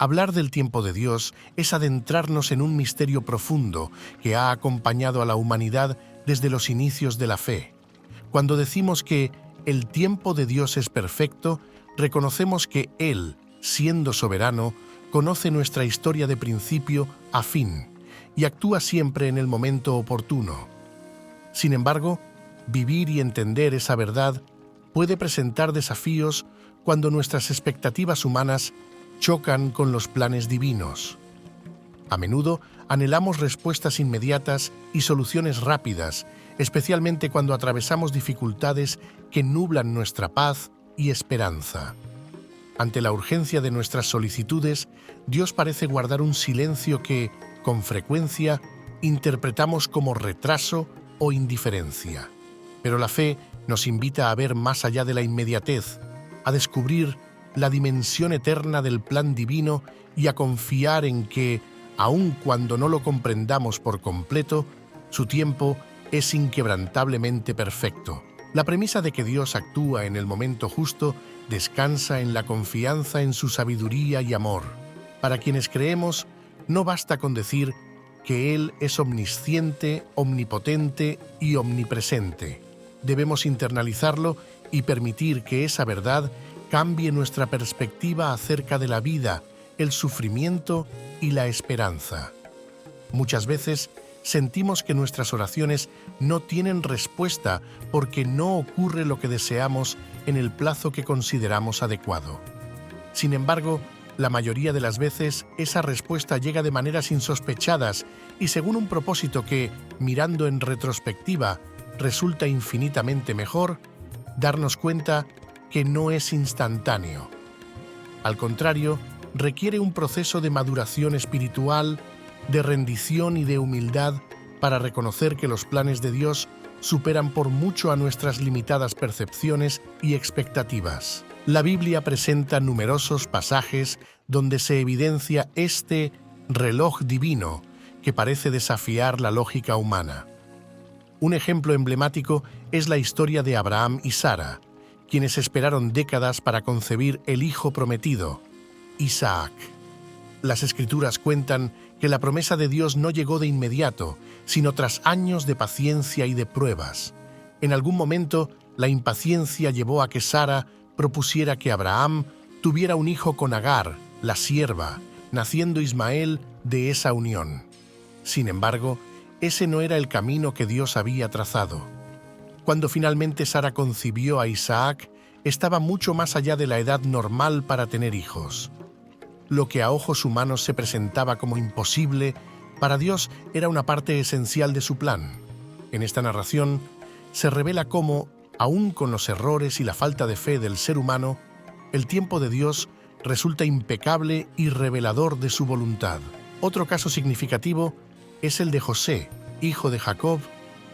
Hablar del tiempo de Dios es adentrarnos en un misterio profundo que ha acompañado a la humanidad desde los inicios de la fe. Cuando decimos que el tiempo de Dios es perfecto, reconocemos que Él, siendo soberano, conoce nuestra historia de principio a fin y actúa siempre en el momento oportuno. Sin embargo, vivir y entender esa verdad puede presentar desafíos cuando nuestras expectativas humanas chocan con los planes divinos. A menudo anhelamos respuestas inmediatas y soluciones rápidas, especialmente cuando atravesamos dificultades que nublan nuestra paz y esperanza. Ante la urgencia de nuestras solicitudes, Dios parece guardar un silencio que, con frecuencia, interpretamos como retraso o indiferencia. Pero la fe nos invita a ver más allá de la inmediatez, a descubrir la dimensión eterna del plan divino y a confiar en que, aun cuando no lo comprendamos por completo, su tiempo es inquebrantablemente perfecto. La premisa de que Dios actúa en el momento justo descansa en la confianza en su sabiduría y amor. Para quienes creemos, no basta con decir que Él es omnisciente, omnipotente y omnipresente. Debemos internalizarlo y permitir que esa verdad cambie nuestra perspectiva acerca de la vida, el sufrimiento y la esperanza. Muchas veces sentimos que nuestras oraciones no tienen respuesta porque no ocurre lo que deseamos en el plazo que consideramos adecuado. Sin embargo, la mayoría de las veces esa respuesta llega de maneras insospechadas y según un propósito que, mirando en retrospectiva, resulta infinitamente mejor, darnos cuenta que no es instantáneo. Al contrario, requiere un proceso de maduración espiritual, de rendición y de humildad para reconocer que los planes de Dios superan por mucho a nuestras limitadas percepciones y expectativas. La Biblia presenta numerosos pasajes donde se evidencia este reloj divino que parece desafiar la lógica humana. Un ejemplo emblemático es la historia de Abraham y Sara, quienes esperaron décadas para concebir el hijo prometido, Isaac. Las Escrituras cuentan que la promesa de Dios no llegó de inmediato, sino tras años de paciencia y de pruebas. En algún momento, la impaciencia llevó a que Sara propusiera que Abraham tuviera un hijo con Agar, la sierva, naciendo Ismael de esa unión. Sin embargo, ese no era el camino que Dios había trazado. Cuando finalmente Sara concibió a Isaac, estaba mucho más allá de la edad normal para tener hijos. Lo que a ojos humanos se presentaba como imposible, para Dios era una parte esencial de su plan. En esta narración se revela cómo, aun con los errores y la falta de fe del ser humano, el tiempo de Dios resulta impecable y revelador de su voluntad. Otro caso significativo es el de José, hijo de Jacob,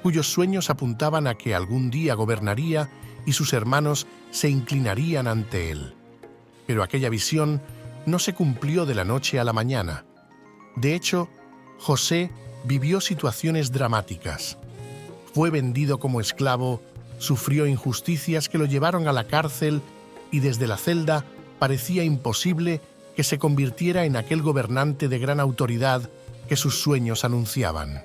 cuyos sueños apuntaban a que algún día gobernaría y sus hermanos se inclinarían ante él. Pero aquella visión no se cumplió de la noche a la mañana. De hecho, José vivió situaciones dramáticas. Fue vendido como esclavo, sufrió injusticias que lo llevaron a la cárcel y desde la celda parecía imposible que se convirtiera en aquel gobernante de gran autoridad que sus sueños anunciaban.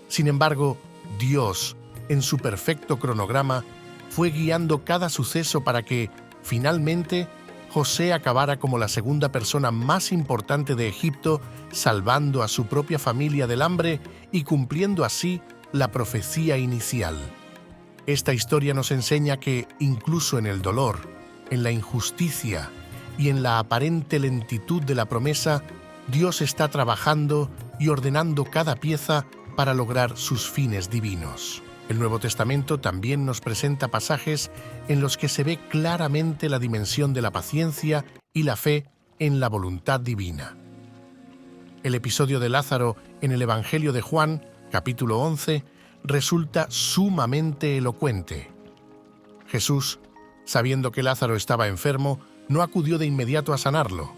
Sin embargo, Dios, en su perfecto cronograma, fue guiando cada suceso para que, finalmente, José acabara como la segunda persona más importante de Egipto, salvando a su propia familia del hambre y cumpliendo así la profecía inicial. Esta historia nos enseña que, incluso en el dolor, en la injusticia y en la aparente lentitud de la promesa, Dios está trabajando y ordenando cada pieza para lograr sus fines divinos. El Nuevo Testamento también nos presenta pasajes en los que se ve claramente la dimensión de la paciencia y la fe en la voluntad divina. El episodio de Lázaro en el Evangelio de Juan, capítulo 11, resulta sumamente elocuente. Jesús, sabiendo que Lázaro estaba enfermo, no acudió de inmediato a sanarlo.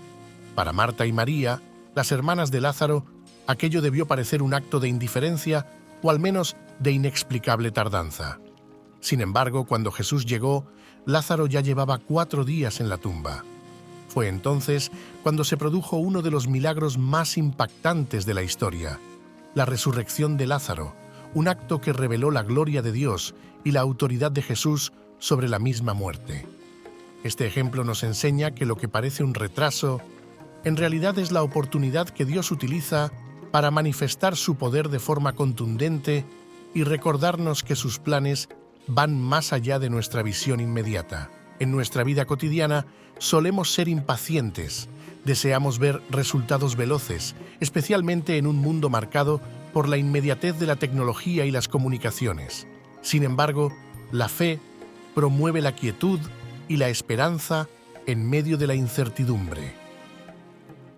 Para Marta y María, las hermanas de Lázaro, aquello debió parecer un acto de indiferencia o al menos de inexplicable tardanza. Sin embargo, cuando Jesús llegó, Lázaro ya llevaba 4 días en la tumba. Fue entonces cuando se produjo uno de los milagros más impactantes de la historia, la resurrección de Lázaro, un acto que reveló la gloria de Dios y la autoridad de Jesús sobre la misma muerte. Este ejemplo nos enseña que lo que parece un retraso, en realidad es la oportunidad que Dios utiliza para manifestar su poder de forma contundente y recordarnos que sus planes van más allá de nuestra visión inmediata. En nuestra vida cotidiana solemos ser impacientes, deseamos ver resultados veloces, especialmente en un mundo marcado por la inmediatez de la tecnología y las comunicaciones. Sin embargo, la fe promueve la quietud y la esperanza en medio de la incertidumbre.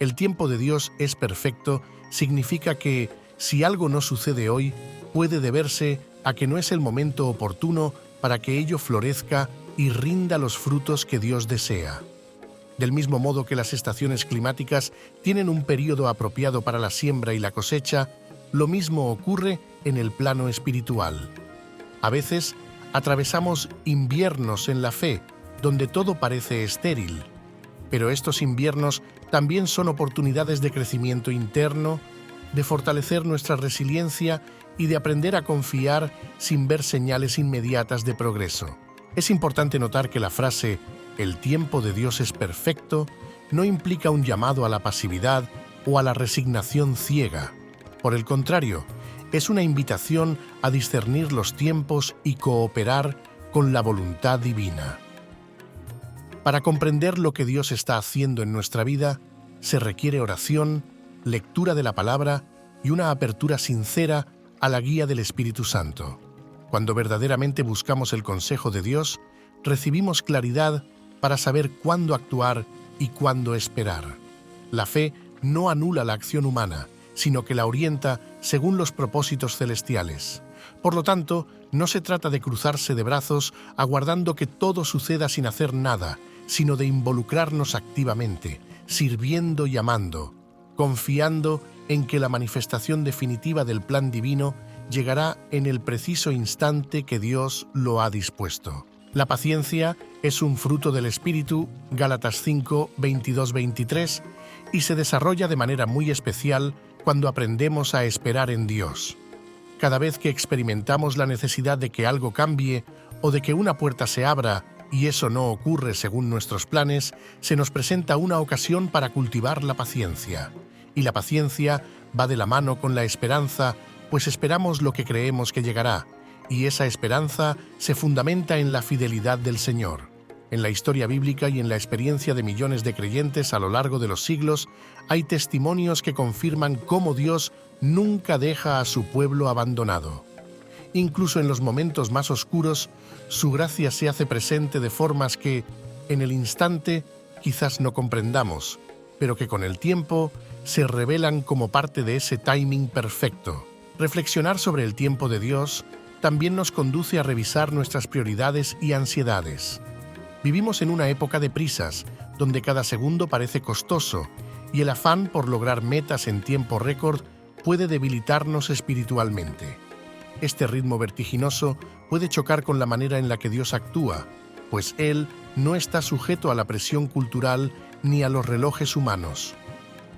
El tiempo de Dios es perfecto significa que, si algo no sucede hoy, puede deberse a que no es el momento oportuno para que ello florezca y rinda los frutos que Dios desea. Del mismo modo que las estaciones climáticas tienen un período apropiado para la siembra y la cosecha, lo mismo ocurre en el plano espiritual. A veces, atravesamos inviernos en la fe, donde todo parece estéril. Pero estos inviernos también son oportunidades de crecimiento interno, de fortalecer nuestra resiliencia y de aprender a confiar sin ver señales inmediatas de progreso. Es importante notar que la frase «el tiempo de Dios es perfecto» no implica un llamado a la pasividad o a la resignación ciega. Por el contrario, es una invitación a discernir los tiempos y cooperar con la voluntad divina. Para comprender lo que Dios está haciendo en nuestra vida, se requiere oración, lectura de la palabra y una apertura sincera a la guía del Espíritu Santo. Cuando verdaderamente buscamos el consejo de Dios, recibimos claridad para saber cuándo actuar y cuándo esperar. La fe no anula la acción humana, sino que la orienta según los propósitos celestiales. Por lo tanto, no se trata de cruzarse de brazos aguardando que todo suceda sin hacer nada, sino de involucrarnos activamente, sirviendo y amando, confiando en que la manifestación definitiva del plan divino llegará en el preciso instante que Dios lo ha dispuesto. La paciencia es un fruto del Espíritu, Gálatas 5, 22-23, y se desarrolla de manera muy especial cuando aprendemos a esperar en Dios. Cada vez que experimentamos la necesidad de que algo cambie o de que una puerta se abra y eso no ocurre según nuestros planes, se nos presenta una ocasión para cultivar la paciencia. Y la paciencia va de la mano con la esperanza, pues esperamos lo que creemos que llegará, y esa esperanza se fundamenta en la fidelidad del Señor. En la historia bíblica y en la experiencia de millones de creyentes a lo largo de los siglos, hay testimonios que confirman cómo Dios nunca deja a su pueblo abandonado. Incluso en los momentos más oscuros, su gracia se hace presente de formas que, en el instante, quizás no comprendamos, pero que con el tiempo se revelan como parte de ese timing perfecto. Reflexionar sobre el tiempo de Dios también nos conduce a revisar nuestras prioridades y ansiedades. Vivimos en una época de prisas, donde cada segundo parece costoso, y el afán por lograr metas en tiempo récord puede debilitarnos espiritualmente. Este ritmo vertiginoso puede chocar con la manera en la que Dios actúa, pues Él no está sujeto a la presión cultural ni a los relojes humanos.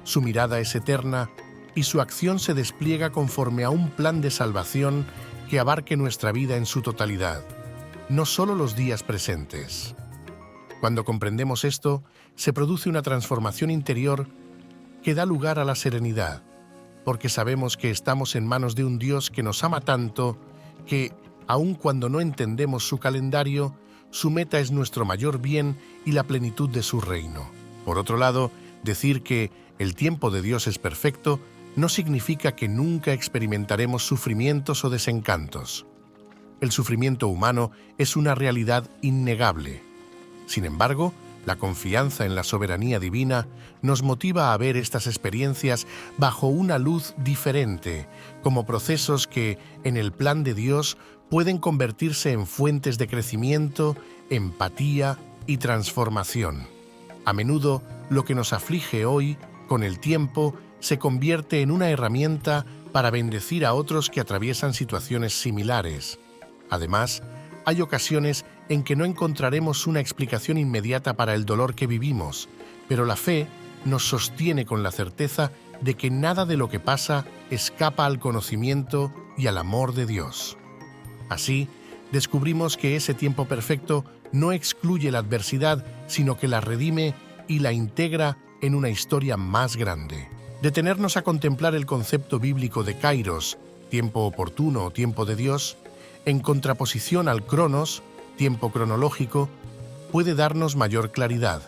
Su mirada es eterna y su acción se despliega conforme a un plan de salvación que abarque nuestra vida en su totalidad, no solo los días presentes. Cuando comprendemos esto, se produce una transformación interior que da lugar a la serenidad, porque sabemos que estamos en manos de un Dios que nos ama tanto que, aun cuando no entendemos su calendario, su meta es nuestro mayor bien y la plenitud de su reino. Por otro lado, decir que el tiempo de Dios es perfecto no significa que nunca experimentaremos sufrimientos o desencantos. El sufrimiento humano es una realidad innegable. Sin embargo, la confianza en la soberanía divina nos motiva a ver estas experiencias bajo una luz diferente, como procesos que, en el plan de Dios, pueden convertirse en fuentes de crecimiento, empatía y transformación. A menudo, lo que nos aflige hoy, con el tiempo, se convierte en una herramienta para bendecir a otros que atraviesan situaciones similares. Además, hay ocasiones en que no encontraremos una explicación inmediata para el dolor que vivimos, pero la fe nos sostiene con la certeza de que nada de lo que pasa escapa al conocimiento y al amor de Dios. Así, descubrimos que ese tiempo perfecto no excluye la adversidad, sino que la redime y la integra en una historia más grande. Detenernos a contemplar el concepto bíblico de kairos, tiempo oportuno o tiempo de Dios, en contraposición al cronos, tiempo cronológico, puede darnos mayor claridad.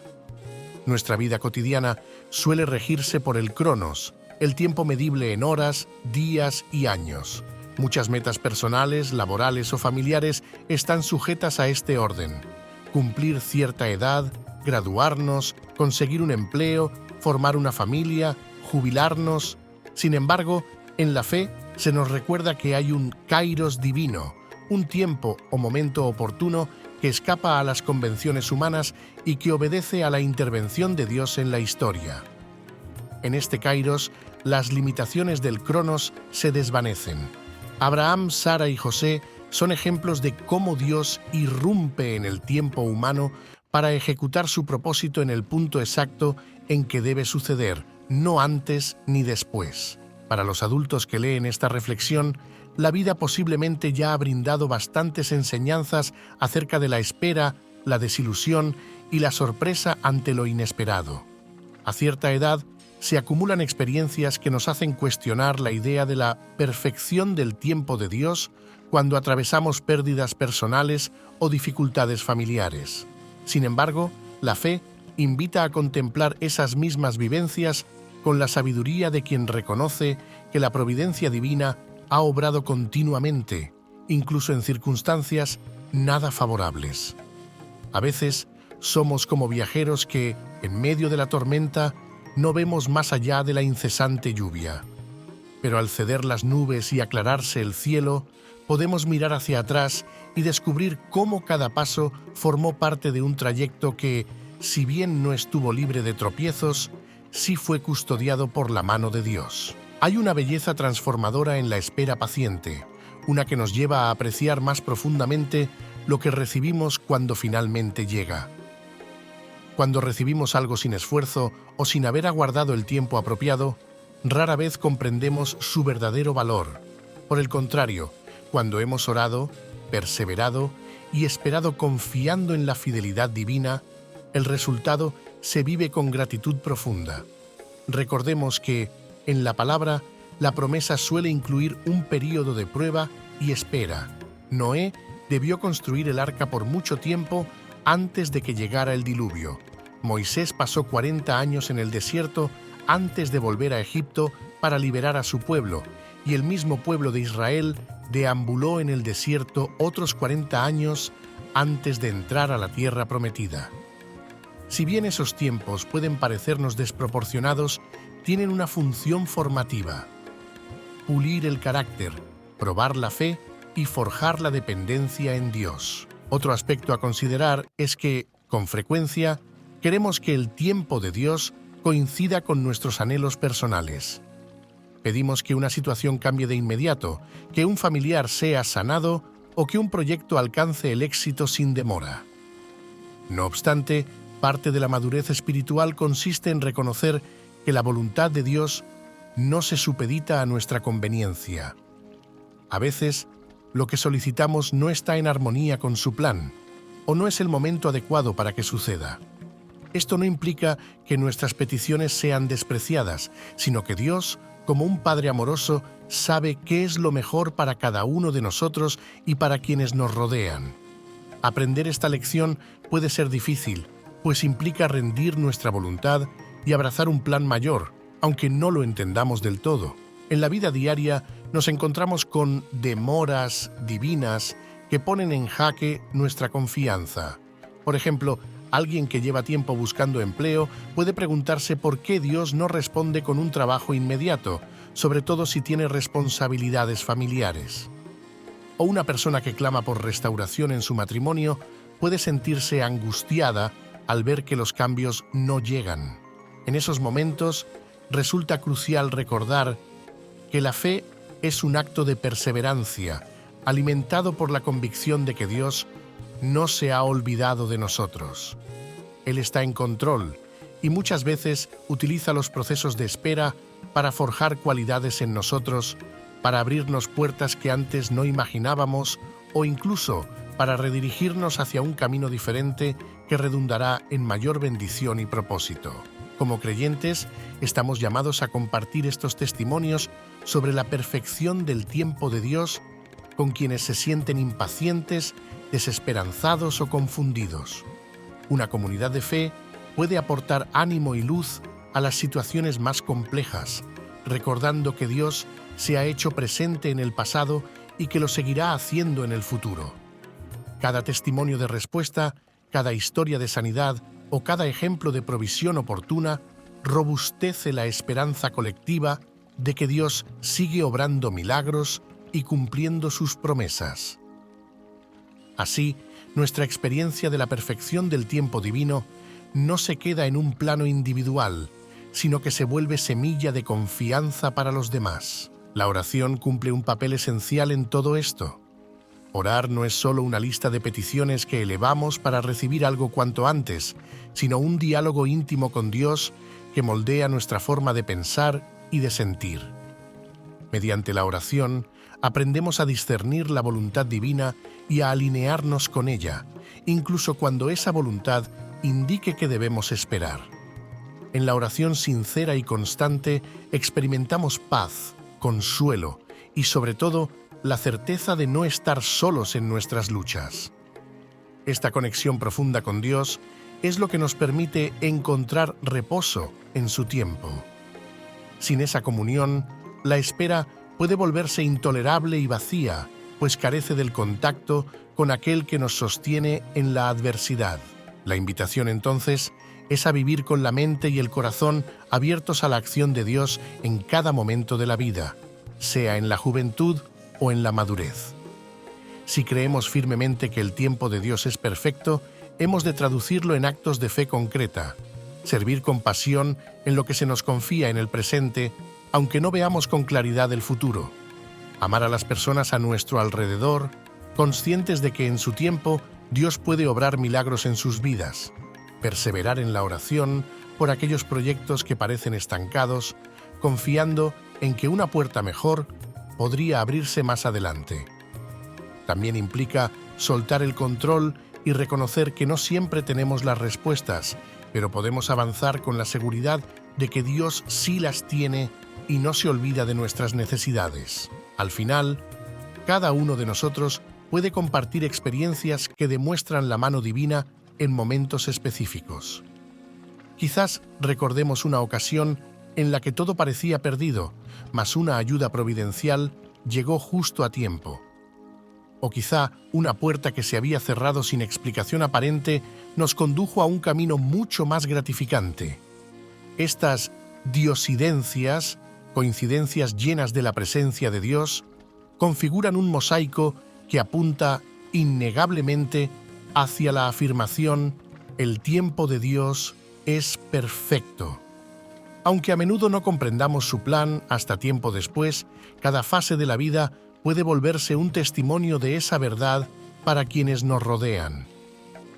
Nuestra vida cotidiana suele regirse por el cronos, el tiempo medible en horas, días y años. Muchas metas personales, laborales o familiares están sujetas a este orden. Cumplir cierta edad, graduarnos, conseguir un empleo, formar una familia, jubilarnos. Sin embargo, en la fe se nos recuerda que hay un kairos divino, un tiempo o momento oportuno que escapa a las convenciones humanas y que obedece a la intervención de Dios en la historia. En este kairos, las limitaciones del cronos se desvanecen. Abraham, Sara y José son ejemplos de cómo Dios irrumpe en el tiempo humano para ejecutar su propósito en el punto exacto en que debe suceder, no antes ni después. Para los adultos que leen esta reflexión, la vida posiblemente ya ha brindado bastantes enseñanzas acerca de la espera, la desilusión y la sorpresa ante lo inesperado. A cierta edad, se acumulan experiencias que nos hacen cuestionar la idea de la perfección del tiempo de Dios cuando atravesamos pérdidas personales o dificultades familiares. Sin embargo, la fe invita a contemplar esas mismas vivencias con la sabiduría de quien reconoce que la providencia divina ha obrado continuamente, incluso en circunstancias nada favorables. A veces somos como viajeros que, en medio de la tormenta, no vemos más allá de la incesante lluvia. Pero al ceder las nubes y aclararse el cielo, podemos mirar hacia atrás y descubrir cómo cada paso formó parte de un trayecto que, si bien no estuvo libre de tropiezos, sí fue custodiado por la mano de Dios. Hay una belleza transformadora en la espera paciente, una que nos lleva a apreciar más profundamente lo que recibimos cuando finalmente llega. Cuando recibimos algo sin esfuerzo o sin haber aguardado el tiempo apropiado, rara vez comprendemos su verdadero valor. Por el contrario, cuando hemos orado, perseverado y esperado confiando en la fidelidad divina, el resultado se vive con gratitud profunda. Recordemos que, en la palabra, la promesa suele incluir un período de prueba y espera. Noé debió construir el arca por mucho tiempo antes de que llegara el diluvio. Moisés pasó 40 años en el desierto antes de volver a Egipto para liberar a su pueblo, y el mismo pueblo de Israel deambuló en el desierto otros 40 años antes de entrar a la tierra prometida. Si bien esos tiempos pueden parecernos desproporcionados, tienen una función formativa: pulir el carácter, probar la fe y forjar la dependencia en Dios. Otro aspecto a considerar es que, con frecuencia, queremos que el tiempo de Dios coincida con nuestros anhelos personales. Pedimos que una situación cambie de inmediato, que un familiar sea sanado o que un proyecto alcance el éxito sin demora. No obstante, parte de la madurez espiritual consiste en reconocer que la voluntad de Dios no se supedita a nuestra conveniencia. A veces, lo que solicitamos no está en armonía con su plan, o no es el momento adecuado para que suceda. Esto no implica que nuestras peticiones sean despreciadas, sino que Dios, como un Padre amoroso, sabe qué es lo mejor para cada uno de nosotros y para quienes nos rodean. Aprender esta lección puede ser difícil, pues implica rendir nuestra voluntad y abrazar un plan mayor, aunque no lo entendamos del todo. En la vida diaria nos encontramos con demoras divinas que ponen en jaque nuestra confianza. Por ejemplo, alguien que lleva tiempo buscando empleo puede preguntarse por qué Dios no responde con un trabajo inmediato, sobre todo si tiene responsabilidades familiares. O una persona que clama por restauración en su matrimonio puede sentirse angustiada al ver que los cambios no llegan. En esos momentos, resulta crucial recordar que la fe es un acto de perseverancia, alimentado por la convicción de que Dios no se ha olvidado de nosotros. Él está en control y muchas veces utiliza los procesos de espera para forjar cualidades en nosotros, para abrirnos puertas que antes no imaginábamos o incluso para redirigirnos hacia un camino diferente que redundará en mayor bendición y propósito. Como creyentes, estamos llamados a compartir estos testimonios sobre la perfección del tiempo de Dios con quienes se sienten impacientes, desesperanzados o confundidos. Una comunidad de fe puede aportar ánimo y luz a las situaciones más complejas, recordando que Dios se ha hecho presente en el pasado y que lo seguirá haciendo en el futuro. Cada testimonio de respuesta, cada historia de sanidad o cada ejemplo de provisión oportuna robustece la esperanza colectiva de que Dios sigue obrando milagros y cumpliendo sus promesas. Así, nuestra experiencia de la perfección del tiempo divino no se queda en un plano individual, sino que se vuelve semilla de confianza para los demás. La oración cumple un papel esencial en todo esto. Orar no es solo una lista de peticiones que elevamos para recibir algo cuanto antes, sino un diálogo íntimo con Dios que moldea nuestra forma de pensar y de sentir. Mediante la oración, aprendemos a discernir la voluntad divina y a alinearnos con ella, incluso cuando esa voluntad indique que debemos esperar. En la oración sincera y constante experimentamos paz, consuelo y, sobre todo, la certeza de no estar solos en nuestras luchas. Esta conexión profunda con Dios es lo que nos permite encontrar reposo en su tiempo. Sin esa comunión, la espera puede volverse intolerable y vacía, pues carece del contacto con aquel que nos sostiene en la adversidad. La invitación, entonces, es a vivir con la mente y el corazón abiertos a la acción de Dios en cada momento de la vida, sea en la juventud o en la madurez. Si creemos firmemente que el tiempo de Dios es perfecto, hemos de traducirlo en actos de fe concreta, servir con pasión en lo que se nos confía en el presente, aunque no veamos con claridad el futuro, amar a las personas a nuestro alrededor, conscientes de que en su tiempo Dios puede obrar milagros en sus vidas, perseverar en la oración por aquellos proyectos que parecen estancados, confiando en que una puerta mejor podría abrirse más adelante. También implica soltar el control y reconocer que no siempre tenemos las respuestas, pero podemos avanzar con la seguridad de que Dios sí las tiene y no se olvida de nuestras necesidades. Al final, cada uno de nosotros puede compartir experiencias que demuestran la mano divina en momentos específicos. Quizás recordemos una ocasión en la que todo parecía perdido, mas una ayuda providencial llegó justo a tiempo. O quizá una puerta que se había cerrado sin explicación aparente nos condujo a un camino mucho más gratificante. Estas diosidencias, coincidencias llenas de la presencia de Dios, configuran un mosaico que apunta innegablemente hacia la afirmación «El tiempo de Dios es perfecto». Aunque a menudo no comprendamos su plan hasta tiempo después, cada fase de la vida puede volverse un testimonio de esa verdad para quienes nos rodean.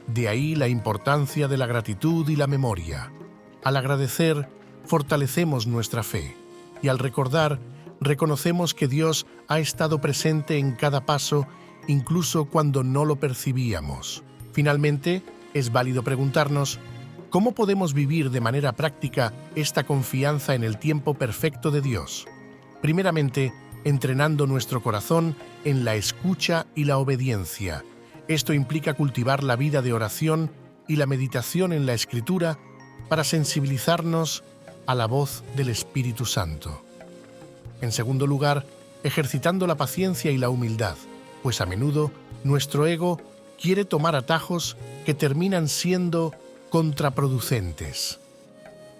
De ahí la importancia de la gratitud y la memoria. Al agradecer, fortalecemos nuestra fe, y al recordar, reconocemos que Dios ha estado presente en cada paso, incluso cuando no lo percibíamos. Finalmente, es válido preguntarnos, ¿cómo podemos vivir de manera práctica esta confianza en el tiempo perfecto de Dios? Primeramente, entrenando nuestro corazón en la escucha y la obediencia. Esto implica cultivar la vida de oración y la meditación en la Escritura para sensibilizarnos a la voz del Espíritu Santo. En segundo lugar, ejercitando la paciencia y la humildad, pues a menudo nuestro ego quiere tomar atajos que terminan siendo contraproducentes.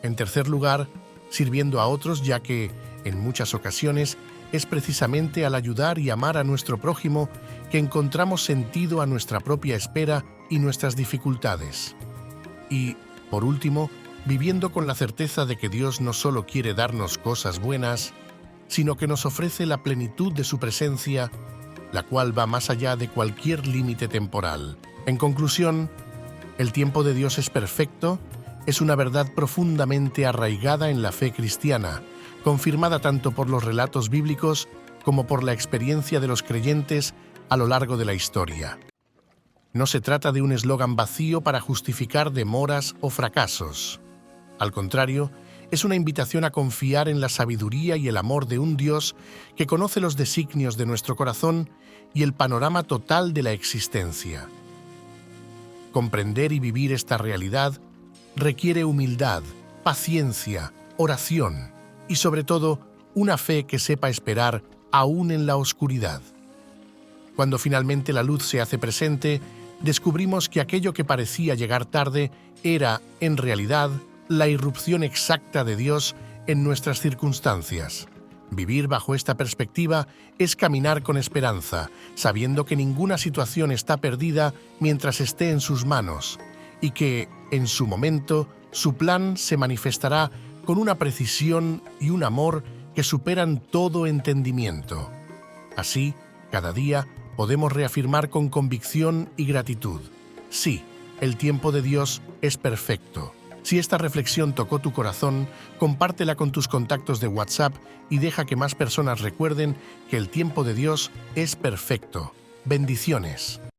En tercer lugar, sirviendo a otros, ya que, en muchas ocasiones, es precisamente al ayudar y amar a nuestro prójimo que encontramos sentido a nuestra propia espera y nuestras dificultades. Y, por último, viviendo con la certeza de que Dios no solo quiere darnos cosas buenas, sino que nos ofrece la plenitud de su presencia, la cual va más allá de cualquier límite temporal. En conclusión, el tiempo de Dios es perfecto Es una verdad profundamente arraigada en la fe cristiana, confirmada tanto por los relatos bíblicos como por la experiencia de los creyentes a lo largo de la historia. No se trata de un eslogan vacío para justificar demoras o fracasos. Al contrario, es una invitación a confiar en la sabiduría y el amor de un Dios que conoce los designios de nuestro corazón y el panorama total de la existencia. Comprender y vivir esta realidad requiere humildad, paciencia, oración y, sobre todo, una fe que sepa esperar aún en la oscuridad. Cuando finalmente la luz se hace presente, descubrimos que aquello que parecía llegar tarde era, en realidad, la irrupción exacta de Dios en nuestras circunstancias. Vivir bajo esta perspectiva es caminar con esperanza, sabiendo que ninguna situación está perdida mientras esté en sus manos y que, en su momento, su plan se manifestará con una precisión y un amor que superan todo entendimiento. Así, cada día podemos reafirmar con convicción y gratitud: sí, el tiempo de Dios es perfecto. Si esta reflexión tocó tu corazón, compártela con tus contactos de WhatsApp y deja que más personas recuerden que el tiempo de Dios es perfecto. Bendiciones.